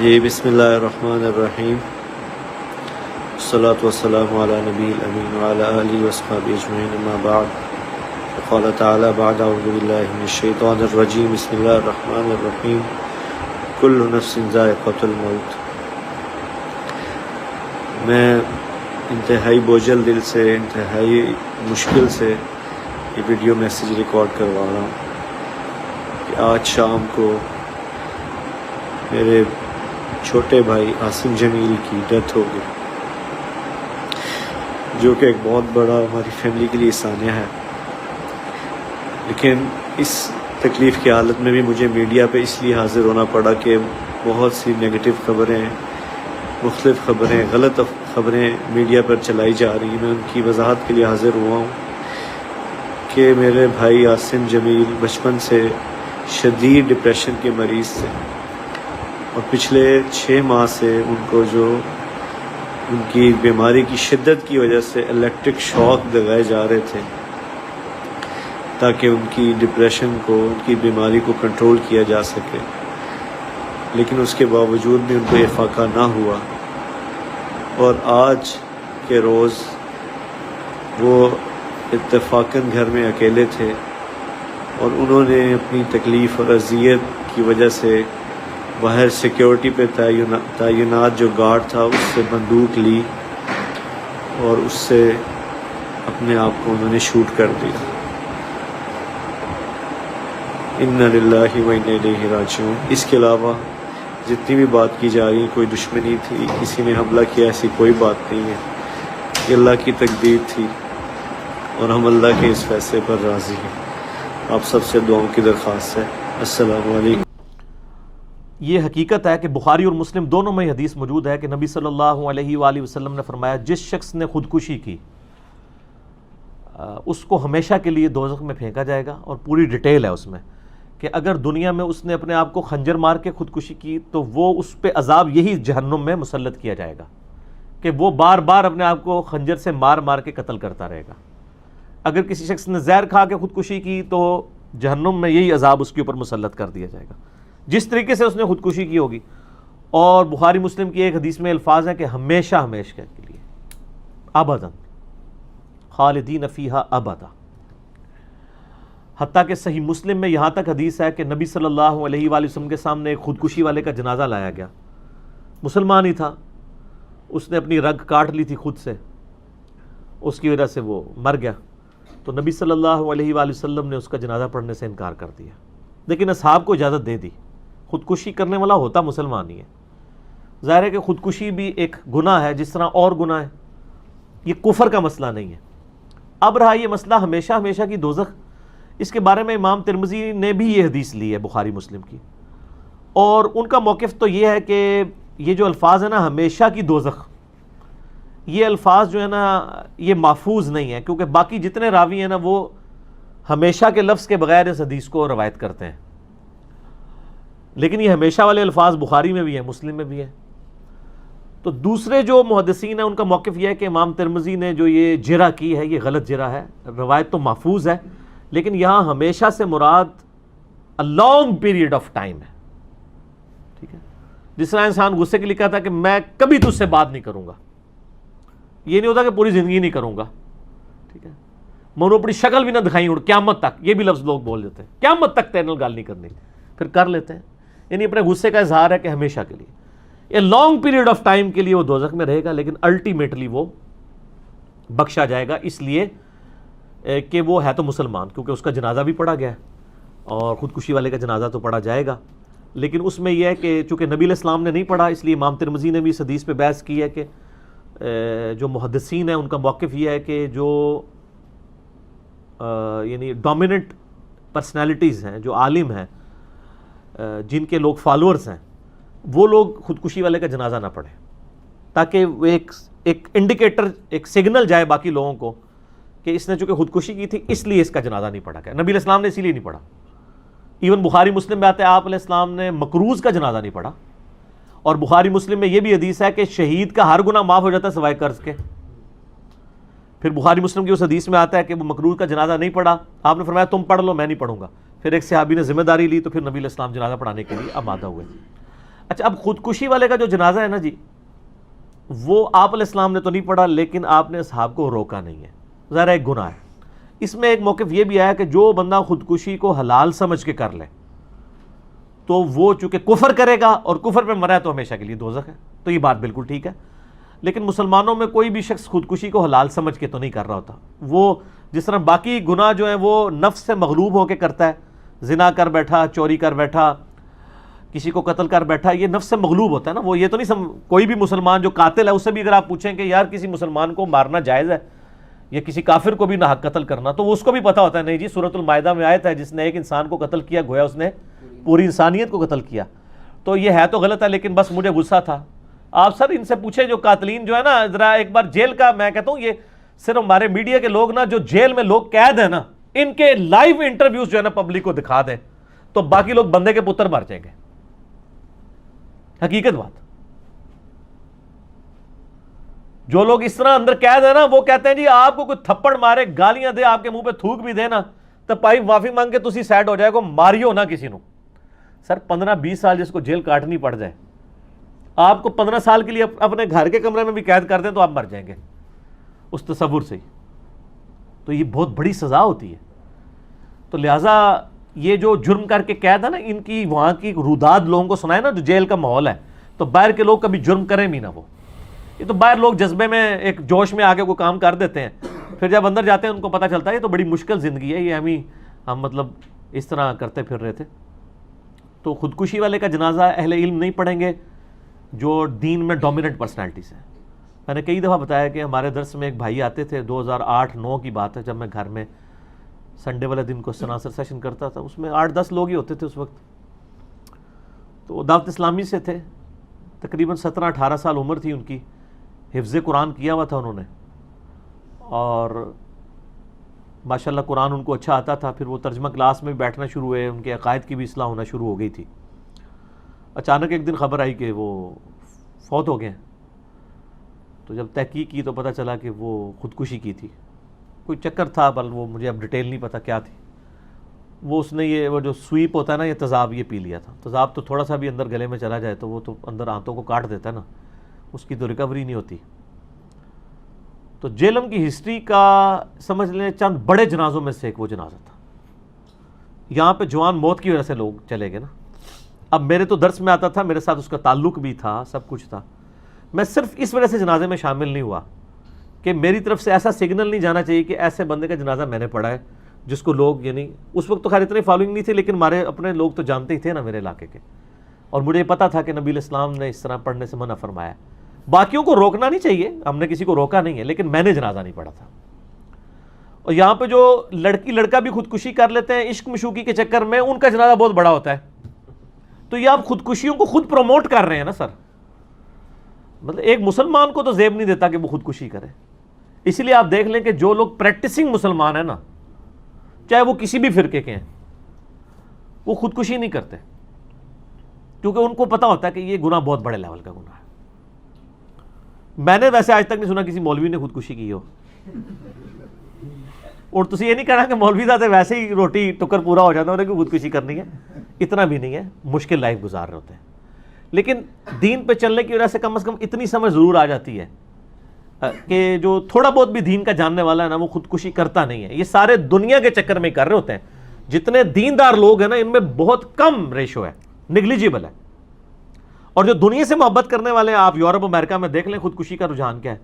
جی بسم اللہ الرحمن الرحیم، والصلاة والسلام علی نبی الامین وعلی آلہ وصحبہ اجمعین، اما بعد، قال تعالی بعد اعوذ باللہ من الشیطان الرجیم، بسم اللہ الرحمن الرحیم، کل نفس ذائقۃ الموت۔ میں انتہائی بوجھل دل سے، انتہائی مشکل سے یہ ویڈیو میسیج ریکارڈ کروا رہا ہوں کہ آج شام کو میرے چھوٹے بھائی عاصم جمیل کی ڈیتھ ہو گئی، جو کہ ایک بہت بڑا ہماری فیملی کے لیے سانحہ ہے۔ لیکن اس تکلیف کی حالت میں بھی مجھے میڈیا پہ اس لیے حاضر ہونا پڑا کہ بہت سی نگیٹو خبریں، مختلف خبریں، غلط خبریں میڈیا پر چلائی جا رہی ہیں۔ میں ان کی وضاحت کے لیے حاضر ہوا ہوں کہ میرے بھائی عاصم جمیل بچپن سے شدید ڈپریشن کے مریض تھے، اور پچھلے 6 ماہ سے ان کو جو ان کی بیماری کی شدت کی وجہ سے الیکٹرک شاک لگائے جا رہے تھے تاکہ ان کی ڈپریشن کو، ان کی بیماری کو کنٹرول کیا جا سکے، لیکن اس کے باوجود بھی ان کو یہ فاقہ نہ ہوا۔ اور آج کے روز وہ اتفاقاً گھر میں اکیلے تھے، اور انہوں نے اپنی تکلیف اور اذیت کی وجہ سے باہر سیکیورٹی پہ تعینات جو گارڈ تھا اس سے بندوق لی اور اس سے اپنے آپ کو انہوں نے شوٹ کر دیا۔ انا للہ و انا الیہ راجعون۔ اس کے علاوہ جتنی بھی بات کی جا رہی ہے، کوئی دشمنی تھی، کسی نے حملہ کیا، ایسی کوئی بات نہیں ہے۔ یہ اللہ کی تقدیر تھی، اور ہم اللہ کے اس فیصلے پر راضی ہیں۔ آپ سب سے دعاؤں کی درخواست ہے۔ السلام علیکم۔ یہ حقیقت ہے کہ بخاری اور مسلم دونوں میں حدیث موجود ہے کہ نبی صلی اللہ علیہ وآلہ وسلم نے فرمایا، جس شخص نے خودکشی کی اس کو ہمیشہ کے لیے دوزخ میں پھینکا جائے گا، اور پوری ڈیٹیل ہے اس میں کہ اگر دنیا میں اس نے اپنے آپ کو خنجر مار کے خودکشی کی تو وہ اس پہ عذاب یہی جہنم میں مسلط کیا جائے گا کہ وہ بار بار اپنے آپ کو خنجر سے مار مار کے قتل کرتا رہے گا۔ اگر کسی شخص نے زہر کھا کے خودکشی کی تو جہنم میں یہی عذاب اس کے اوپر مسلط کر دیا جائے گا جس طریقے سے اس نے خودکشی کی ہوگی۔ اور بخاری مسلم کی ایک حدیث میں الفاظ ہیں کہ ہمیشہ ہمیشہ کے لیے، ابدا، خالدین فیہا ابدا۔ حتیٰ کہ صحیح مسلم میں یہاں تک حدیث ہے کہ نبی صلی اللہ علیہ وآلہ وسلم کے سامنے ایک خودکشی والے کا جنازہ لایا گیا، مسلمان ہی تھا، اس نے اپنی رگ کاٹ لی تھی خود سے، اس کی وجہ سے وہ مر گیا، تو نبی صلی اللہ علیہ وآلہ وسلم نے اس کا جنازہ پڑھنے سے انکار کر دیا، لیکن اصحاب کو اجازت دے دی۔ خودکشی کرنے والا ہوتا مسلمان ہی ہے۔ ظاہر ہے کہ خودکشی بھی ایک گناہ ہے جس طرح اور گناہ ہے، یہ کفر کا مسئلہ نہیں ہے۔ اب رہا یہ مسئلہ ہمیشہ ہمیشہ کی دوزخ، اس کے بارے میں امام ترمذی نے بھی یہ حدیث لی ہے بخاری مسلم کی، اور ان کا موقف تو یہ ہے کہ یہ جو الفاظ ہیں نا، ہمیشہ کی دوزخ، یہ الفاظ جو ہے نا یہ محفوظ نہیں ہے، کیونکہ باقی جتنے راوی ہیں نا وہ ہمیشہ کے لفظ کے بغیر اس حدیث کو روایت کرتے ہیں، لیکن یہ ہمیشہ والے الفاظ بخاری میں بھی ہیں، مسلم میں بھی ہیں۔ تو دوسرے جو محدثین ہیں ان کا موقف یہ ہے کہ امام ترمذی نے جو یہ جرح کی ہے یہ غلط جرح ہے، روایت تو محفوظ ہے، لیکن یہاں ہمیشہ سے مراد a long period of time ہے، ٹھیک ہے؟ جس طرح انسان غصے کے لیے کہتا ہے کہ میں کبھی تجھ سے بات نہیں کروں گا، یہ نہیں ہوتا کہ پوری زندگی نہیں کروں گا، ٹھیک ہے؟ میں اپنی شکل بھی نہ دکھائی ہوں قیامت تک، یہ بھی لفظ لوگ بول دیتے ہیں، قیامت تک تیرے نال گل نہیں کرنی، پھر کر لیتے ہیں۔ یعنی اپنے غصے کا اظہار ہے کہ ہمیشہ کے لیے، یہ لانگ پیریڈ آف ٹائم کے لیے وہ دوزخ میں رہے گا، لیکن الٹیمیٹلی وہ بخشا جائے گا، اس لیے کہ وہ ہے تو مسلمان، کیونکہ اس کا جنازہ بھی پڑھا گیا ہے، اور خودکشی والے کا جنازہ تو پڑھا جائے گا، لیکن اس میں یہ ہے کہ چونکہ نبی علیہ السلام نے نہیں پڑھا، اس لیے امام ترمذی نے بھی اس حدیث پہ بحث کی ہے کہ جو محدثین ہیں ان کا موقف یہ ہے کہ جو یعنی ڈومیننٹ پرسنالٹیز ہیں، جو عالم ہیں، جن کے لوگ فالورز ہیں، وہ لوگ خودکشی والے کا جنازہ نہ پڑھیں، تاکہ وہ ایک انڈیکیٹر، ایک سگنل جائے باقی لوگوں کو کہ اس نے چونکہ خودکشی کی تھی اس لیے اس کا جنازہ نہیں پڑھا گیا۔ نبی علیہ السلام نے اسی لیے نہیں پڑھا۔ ایون بخاری مسلم میں آتا ہے آپ علیہ السلام نے مکروز کا جنازہ نہیں پڑھا، اور بخاری مسلم میں یہ بھی حدیث ہے کہ شہید کا ہر گناہ معاف ہو جاتا ہے سوائے قرض کے۔ پھر بخاری مسلم کی اس حدیث میں آتا ہے کہ وہ مکروز کا جنازہ نہیں پڑھا، آپ نے فرمایا تم پڑھ لو میں نہیں پڑھوں گا، پھر ایک صحابی نے ذمہ داری لی تو پھر نبی علیہ السلام جنازہ پڑھانے کے لیے آمادہ ہوئے۔ اچھا اب خودکشی والے کا جو جنازہ ہے نا جی، وہ آپ علیہ السلام نے تو نہیں پڑھا، لیکن آپ نے اصحاب کو روکا نہیں ہے، ذرا ایک گناہ ہے۔ اس میں ایک موقف یہ بھی آیا کہ جو بندہ خودکشی کو حلال سمجھ کے کر لے تو وہ چونکہ کفر کرے گا اور کفر پہ مرا ہے تو ہمیشہ کے لیے دوزخ ہے، تو یہ بات بالکل ٹھیک ہے۔ لیکن مسلمانوں میں کوئی بھی شخص خودکشی کو حلال سمجھ کے تو نہیں کر رہا ہوتا، وہ جس طرح باقی گناہ جو ہیں وہ نفس سے مغلوب ہو کے کرتا ہے، زنا کر بیٹھا، چوری کر بیٹھا، کسی کو قتل کر بیٹھا، یہ نفس سے مغلوب ہوتا ہے نا، وہ یہ تو نہیں کوئی بھی مسلمان جو قاتل ہے اس سے بھی اگر آپ پوچھیں کہ یار کسی مسلمان کو مارنا جائز ہے یا کسی کافر کو بھی ناحق قتل کرنا، تو اس کو بھی پتا ہوتا ہے نہیں جی، سورۃ المائدہ میں آیت ہے جس نے ایک انسان کو قتل کیا گویا اس نے پوری انسانیت کو قتل کیا، تو یہ ہے تو غلط ہے، لیکن بس مجھے غصہ تھا۔ آپ سر ان سے پوچھیں جو قاتلین جو ہے نا، ذرا ایک بار جیل کا، میں کہتا ہوں یہ صرف ہمارے میڈیا کے لوگ نا جو جیل میں لوگ قید ہیں نا، ان کے لائیو انٹرویوز جو ہے نا پبلک کو دکھا دیں تو باقی لوگ بندے کے پتر مر جائیں گے، حقیقت بات۔ جو لوگ اس طرح اندر قید ہے نا وہ کہتے ہیں جی آپ کو کوئی تھپڑ مارے، گالیاں دے، آپ کے منہ پہ تھوک بھی دے نا تو پائی معافی مانگ کے تسی سیٹ ہو جائے گا، ماریو نہ کسی نو۔ سر 15-20 سال جس کو جیل کاٹنی پڑ جائے، آپ کو 15 سال کے لیے اپنے گھر کے کمرے میں بھی قید کر دیں تو آپ مر جائیں گے اس تصور سے ہی، تو یہ بہت بڑی سزا ہوتی ہے۔ تو لہٰذا یہ جو جرم کر کے قید ہے نا، ان کی وہاں کی روداد لوگوں کو سنائے نا جو جیل کا ماحول ہے، تو باہر کے لوگ کبھی جرم کریں بھی نہ، وہ یہ تو باہر لوگ جذبے میں ایک جوش میں آگے کوئی کام کر دیتے ہیں، پھر جب اندر جاتے ہیں ان کو پتہ چلتا ہے یہ تو بڑی مشکل زندگی ہے، یہ ہم مطلب اس طرح کرتے پھر رہے تھے۔ تو خودکشی والے کا جنازہ اہل علم نہیں پڑھیں گے جو دین میں ڈومیننٹ پرسنالٹیز ہیں۔ میں نے کئی دفعہ بتایا کہ ہمارے درس میں ایک بھائی آتے تھے، 2008-9 کی بات ہے، جب میں گھر میں سنڈے والے دن کو سناسر سیشن کرتا تھا، اس میں 8-10 لوگ ہی ہوتے تھے اس وقت، تو دعوت اسلامی سے تھے، تقریباً 17-18 سال عمر تھی ان کی، حفظ قرآن کیا ہوا تھا انہوں نے، اور ماشاءاللہ قرآن ان کو اچھا آتا تھا، پھر وہ ترجمہ کلاس میں بھی بیٹھنا شروع ہوئے، ان کے عقائد کی بھی اصلاح ہونا شروع ہو گئی تھی۔ اچانک ایک دن خبر آئی کہ وہ فوت ہو گئے، تو جب تحقیق کی تو پتہ چلا کہ وہ خودکشی کی تھی، کوئی چکر تھا، بل وہ مجھے اب ڈیٹیل نہیں پتہ کیا تھی، وہ اس نے یہ وہ جو سویپ ہوتا ہے نا، یہ تیزاب یہ پی لیا تھا۔ تیزاب تو تھوڑا سا بھی اندر گلے میں چلا جائے تو وہ تو اندر آنتوں کو کاٹ دیتا ہے نا، اس کی تو ریکوری نہیں ہوتی۔ تو جیلم کی ہسٹری کا سمجھ لیں چند بڑے جنازوں میں سے ایک وہ جنازہ تھا۔ یہاں پہ جوان موت کی وجہ سے لوگ چلے گئے نا، اب میرے تو درس میں آتا تھا، میرے ساتھ اس کا تعلق بھی تھا، سب کچھ تھا، میں صرف اس وجہ سے جنازے میں شامل نہیں ہوا کہ میری طرف سے ایسا سگنل نہیں جانا چاہیے کہ ایسے بندے کا جنازہ میں نے پڑھا ہے جس کو لوگ، یعنی اس وقت تو خیر اتنی فالوئنگ نہیں تھی، لیکن ہمارے اپنے لوگ تو جانتے ہی تھے نا میرے علاقے کے، اور مجھے پتا تھا کہ نبی الاسلام نے اس طرح پڑھنے سے منع فرمایا۔ باقیوں کو روکنا نہیں چاہیے، ہم نے کسی کو روکا نہیں ہے، لیکن میں نے جنازہ نہیں پڑھا تھا۔ اور یہاں پہ جو لڑکی لڑکا بھی خودکشی کر لیتے ہیں عشق مشوقی کے چکر میں، ان کا جنازہ بہت بڑا ہوتا ہے، تو یہ آپ خودکشیوں کو خود پروموٹ کر رہے ہیں نا سر، مطلب ایک مسلمان کو تو زیب نہیں دیتا کہ وہ خودکشی کرے۔ اسی لیے آپ دیکھ لیں کہ جو لوگ پریکٹسنگ مسلمان ہیں نا، چاہے وہ کسی بھی فرقے کے ہیں، وہ خودکشی نہیں کرتے، کیونکہ ان کو پتا ہوتا ہے کہ یہ گناہ بہت بڑے لیول کا گناہ ہے۔ میں نے ویسے آج تک نہیں سنا کسی مولوی نے خودکشی کی ہو، اور تسی یہ نہیں کہنا کہ مولوی صاحب ویسے ہی روٹی ٹکر پورا ہو جاتا ہے، انہیں کوئی خودکشی کرنی ہے، اتنا بھی نہیں ہے، مشکل لائف گزار رہے ہوتے ہیں، لیکن دین پہ چلنے کی وجہ سے کم از کم اتنی سمجھ ضرور آ جاتی ہے کہ جو تھوڑا بہت بھی دین کا جاننے والا ہے نا، وہ خودکشی کرتا نہیں ہے۔ یہ سارے دنیا کے چکر میں کر رہے ہوتے ہیں، جتنے دیندار لوگ ہیں نا ان میں بہت کم ریشو ہے، نگلیجیبل ہے، اور جو دنیا سے محبت کرنے والے ہیں، آپ یورپ امریکہ میں دیکھ لیں خودکشی کا رجحان کیا ہے،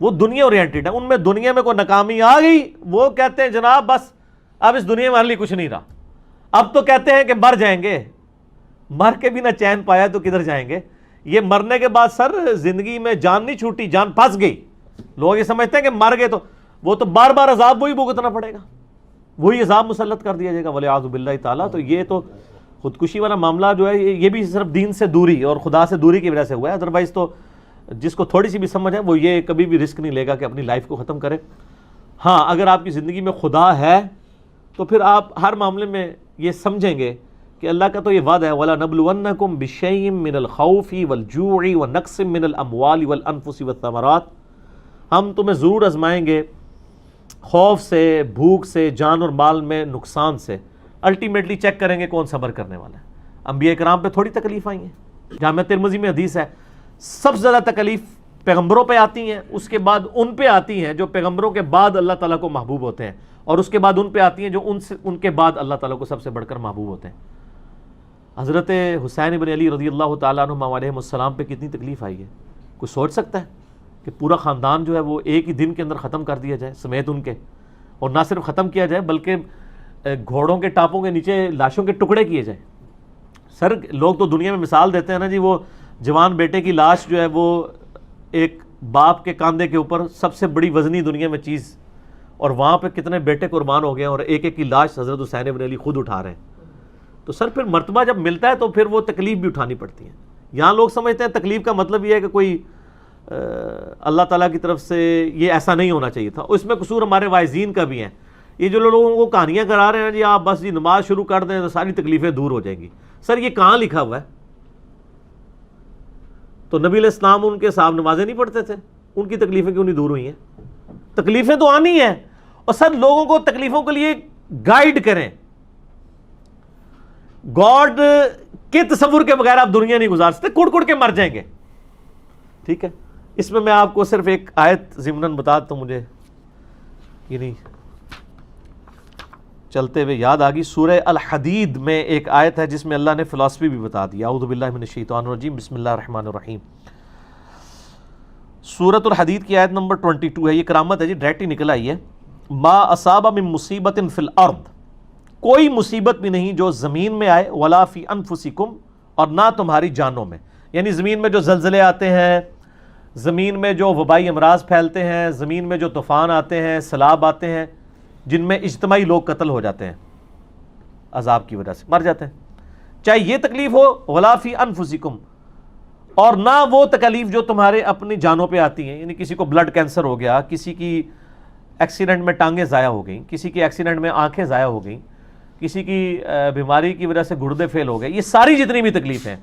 وہ دنیا اورینٹڈ ہے، ان میں دنیا میں کوئی ناکامی آ گئی وہ کہتے ہیں جناب بس اب اس دنیا میں ہمارے لیے کچھ نہیں رہا، اب تو کہتے ہیں کہ مر جائیں گے، مر کے بھی نہ چین پایا تو کدھر جائیں گے، یہ مرنے کے بعد سر زندگی میں جان نہیں چھوٹی، جان پھنس گئی، لوگ یہ سمجھتے ہیں کہ مر گئے تو وہ تو بار بار عذاب وہی بھگتنا پڑے گا، وہی عذاب مسلط کر دیا جائے گا والعیاذ باللہ تعالیٰ۔ تو یہ تو خودکشی والا معاملہ جو ہے یہ بھی صرف دین سے دوری اور خدا سے دوری کی وجہ سے ہوا ہے، ادروائز تو جس کو تھوڑی سی بھی سمجھ ہے وہ یہ کبھی بھی رسک نہیں لے گا کہ اپنی لائف کو ختم کرے۔ ہاں اگر آپ کی زندگی میں خدا ہے تو پھر آپ ہر معاملے میں یہ سمجھیں گے کہ اللہ کا تو یہ وعدہ ہے وَلَنَبْلُوَنَّكُمْ بِشَيْءٍ مِّنَ الْخَوْفِ وَالْجُوعِ وَنَقْصٍ مِّنَ الْأَمْوَالِ وَالْأَنفُسِ وَالثَّمَرَاتِ، ہم تمہیں ضرور آزمائیں گے خوف سے، بھوک سے، جان اور مال میں نقصان سے، الٹیمیٹلی چیک کریں گے کون صبر کرنے والا ہے۔ انبیاء کرام پہ تھوڑی تکلیف آئی ہیں، جامع ترمذی میں حدیث ہے سب سے زیادہ تکلیف پیغمبروں پہ آتی ہیں، اس کے بعد ان پہ آتی ہیں جو پیغمبروں کے بعد اللہ تعالیٰ کو محبوب ہوتے ہیں، اور اس کے بعد ان پہ آتی ہیں جو ان کے بعد اللہ تعالیٰ کو سب سے بڑھ کر محبوب ہوتے ہیں۔ حضرت حسین بن علی رضی اللہ تعالیٰ عنہ علیہ السلام پہ کتنی تکلیف آئی ہے، کوئی سوچ سکتا ہے کہ پورا خاندان جو ہے وہ ایک ہی دن کے اندر ختم کر دیا جائے سمیت ان کے، اور نہ صرف ختم کیا جائے بلکہ گھوڑوں کے ٹاپوں کے نیچے لاشوں کے ٹکڑے کیے جائیں۔ سر لوگ تو دنیا میں مثال دیتے ہیں نا جی، وہ جوان بیٹے کی لاش جو ہے وہ ایک باپ کے کاندھے کے اوپر سب سے بڑی وزنی دنیا میں چیز، اور وہاں پہ کتنے بیٹے قربان ہو گئے اور ایک ایک کی لاش حضرت حسین بن علی خود اٹھا رہے ہیں۔ تو سر پھر مرتبہ جب ملتا ہے تو پھر وہ تکلیف بھی اٹھانی پڑتی ہے۔ یہاں لوگ سمجھتے ہیں تکلیف کا مطلب یہ ہے کہ کوئی اللہ تعالیٰ کی طرف سے یہ ایسا نہیں ہونا چاہیے تھا، اس میں قصور ہمارے واعظین کا بھی ہے۔ یہ جو لوگوں کو کہانیاں کرا رہے ہیں جی آپ بس جی نماز شروع کر دیں تو ساری تکلیفیں دور ہو جائیں گی، سر یہ کہاں لکھا ہوا ہے؟ تو نبی علیہ السلام ان کے صاحب نمازیں نہیں پڑھتے تھے، ان کی تکلیفیں کیوں نہیں دور ہوئی ہیں؟ تکلیفیں تو آنی ہیں، اور سر لوگوں کو تکلیفوں کے لیے گائیڈ کریں۔ گاڈ کے تصور کے بغیر آپ دنیا نہیں گزار سکتے، کڑ کڑ کے مر جائیں گے، ٹھیک ہے؟ اس میں آپ کو صرف ایک آیت ضمناً بتا تو مجھے یعنی چلتے ہوئے یاد آ گئی، سورہ الحدید میں ایک آیت ہے جس میں اللہ نے فلسفی بھی بتا دی۔ اعوذ باللہ من الشیطان الرجیم، بسم اللہ الرحمن الرحیم۔ سورۃ الحدید کی آیت نمبر 22 ہے، یہ کرامت ہے جی، ڈائریکٹ ہی نکل آئی ہے۔ ما اصاب من مصیبت فی الارض، کوئی مصیبت بھی نہیں جو زمین میں آئے، ولا فی انفسکم، اور نہ تمہاری جانوں میں، یعنی زمین میں جو زلزلے آتے ہیں، زمین میں جو وبائی امراض پھیلتے ہیں، زمین میں جو طوفان آتے ہیں، سیلاب آتے ہیں، جن میں اجتماعی لوگ قتل ہو جاتے ہیں عذاب کی وجہ سے، مر جاتے ہیں، چاہے یہ تکلیف ہو، ولا فی انفسکم، اور نہ وہ تکلیف جو تمہارے اپنی جانوں پہ آتی ہیں، یعنی کسی کو بلڈ کینسر ہو گیا، کسی کی ایکسیڈنٹ میں ٹانگیں ضائع ہو گئیں، کسی کی ایکسیڈنٹ میں آنکھیں ضائع ہو گئیں، کسی کی بیماری کی وجہ سے گردے فیل ہو گئے، یہ ساری جتنی بھی تکلیفیں ہیں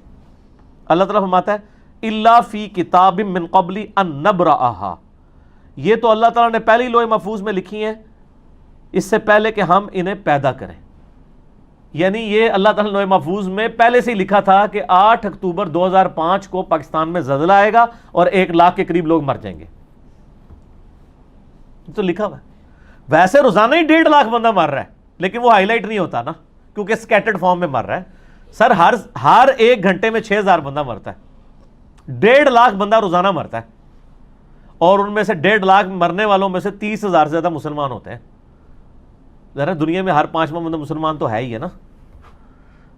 اللہ تعالیٰ فرماتا ہے الا فی کتاب من قبل ان نبرأھا، یہ تو اللہ تعالیٰ نے پہلی لوح محفوظ میں لکھی ہیں اس سے پہلے کہ ہم انہیں پیدا کریں، یعنی یہ اللہ تعالیٰ نے لوح محفوظ میں پہلے سے ہی لکھا تھا کہ 8 اکتوبر 2005 کو پاکستان میں زلزلہ آئے گا اور 1 لاکھ کے قریب لوگ مر جائیں گے، تو لکھا ہوا ہے۔ ویسے روزانہ ہی 1.5 لاکھ بندہ مر رہا ہے، لیکن وہ ہائی لائٹ نہیں ہوتا نا، کیونکہ سکیٹرڈ فارم میں مر رہا ہے۔ سر ہر 1 گھنٹے میں 6000 بندہ مرتا ہے، 1.5 لاکھ بندہ روزانہ مرتا ہے، اور ان میں سے 1.5 لاکھ مرنے والوں میں سے 30,000 سے زیادہ مسلمان ہوتے ہیں۔ ذرا دنیا میں ہر 5واں بندہ مسلمان تو ہے ہی ہے نا،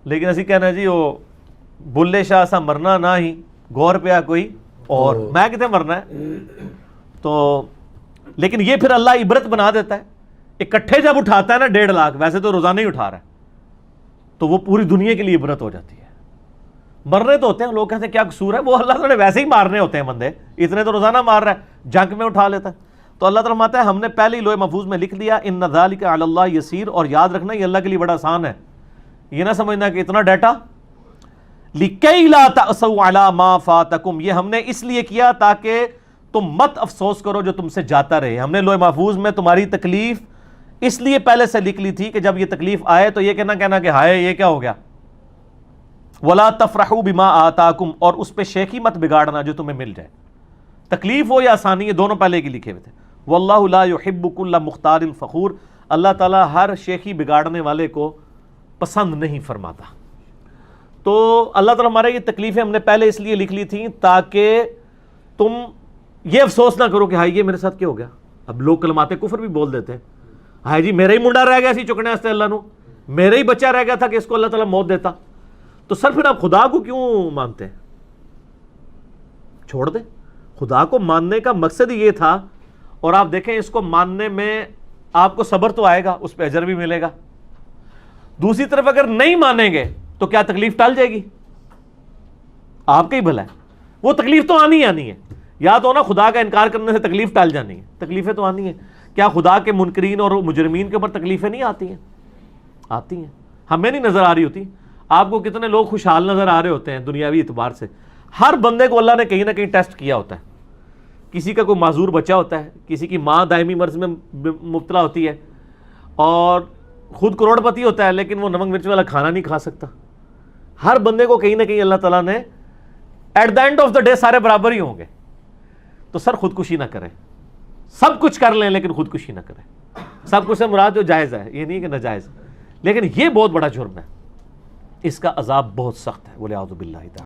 لیکن اسی کہنا جی وہ بلے شاہ سا مرنا نہ ہی غور پیا کوئی اور میں کتنے مرنا ہے۔ تو لیکن یہ پھر اللہ عبرت بنا دیتا ہے، اکٹھے جب اٹھاتا ہے نا 1.5 لاکھ، ویسے تو روزانہ ہی اٹھا رہا ہے، تو وہ پوری دنیا کے لیے عبرت ہو جاتی ہے۔ مرنے تو ہوتے ہیں، لوگ کہتے ہیں کیا قصور ہے، وہ اللہ تعالیٰ نے ویسے ہی مارنے ہوتے ہیں بندے، اتنے تو روزانہ مار رہا ہے، جنگ میں اٹھا لیتا ہے۔ تو اللہ تعالیٰ فرماتا ہے ہم نے پہلے ہی لوح محفوظ میں لکھ دیا، ان ذالک علی اللہ یسیر، اور یاد رکھنا یہ اللہ کے لیے بڑا آسان ہے، یہ نہ سمجھنا کہ اتنا ڈیٹا۔ لکی لا تأسوا علی ما فاتکم، یہ ہم نے اس لیے کیا تاکہ تم مت افسوس کرو جو تم سے جاتا رہے۔ ہم نے لوح محفوظ میں تمہاری تکلیف اس لیے پہلے سے لکھ لی تھی کہ جب یہ تکلیف آئے تو یہ کہنا کہ ہائے یہ کیا ہو گیا۔ ولا تفرحوا بما آتاکم، اور اس پہ شیخی مت بگاڑنا جو تمہیں مل جائے، تکلیف ہو یا آسانی، یہ دونوں پہلے کی لکھے ہوئے تھے۔ واللہ لا يحب كل مختار فخور، اللہ تعالیٰ ہر شیخی بگاڑنے والے کو پسند نہیں فرماتا۔ تو اللہ تعالیٰ ہمارے یہ تکلیفیں ہم نے پہلے اس لیے لکھ لی تھیں تاکہ تم یہ افسوس نہ کرو کہ ہائی یہ میرے ساتھ کیا ہو گیا۔ اب لوگ کلمات کفر بھی بول دیتے ہیں، ہائی جی میرا ہی منڈا رہ گیا اسی چکنے واسطے اللہ نو، میرا ہی بچہ رہ گیا تھا کہ اس کو اللہ تعالیٰ موت دیتا۔ تو سر پھر آپ خدا کو کیوں مانتے ہیں؟ چھوڑ دیں، خدا کو ماننے کا مقصد ہی یہ تھا، اور آپ دیکھیں اس کو ماننے میں آپ کو صبر تو آئے گا، اس پہ اجر بھی ملے گا۔ دوسری طرف اگر نہیں مانیں گے تو کیا تکلیف ٹل جائے گی؟ آپ کا ہی بھلا ہے، وہ تکلیف تو آنی ہی آنی ہے، یا تو نا خدا کا انکار کرنے سے تکلیف ٹل جانی ہے، تکلیفیں تو آنی ہیں۔ کیا خدا کے منکرین اور مجرمین کے اوپر تکلیفیں نہیں آتی ہیں؟ آتی ہیں، ہمیں نہیں نظر آ رہی ہوتی۔ آپ کو کتنے لوگ خوشحال نظر آ رہے ہوتے ہیں دنیاوی اعتبار سے، ہر بندے کو اللہ نے کہیں نہ کہیں ٹیسٹ کیا ہوتا ہے۔ کسی کا کوئی معذور بچہ ہوتا ہے، کسی کی ماں دائمی مرض میں مبتلا ہوتی ہے، اور خود کروڑ پتی ہوتا ہے لیکن وہ نمک مرچ والا کھانا نہیں کھا سکتا۔ ہر بندے کو کہیں نہ کہیں اللہ تعالیٰ نے at the end of the day سارے برابر ہی ہوں گے. تو سر خودکشی نہ کریں, سب کچھ کر لیں لیکن خودکشی نہ کریں. سب کچھ سے مراد جو جائز ہے, یہ نہیں کہ ناجائز, لیکن یہ بہت بڑا جرم ہے, اس کا عذاب بہت سخت ہے. وَلِعَوْذُ بِاللَّهِ تعالیٰ.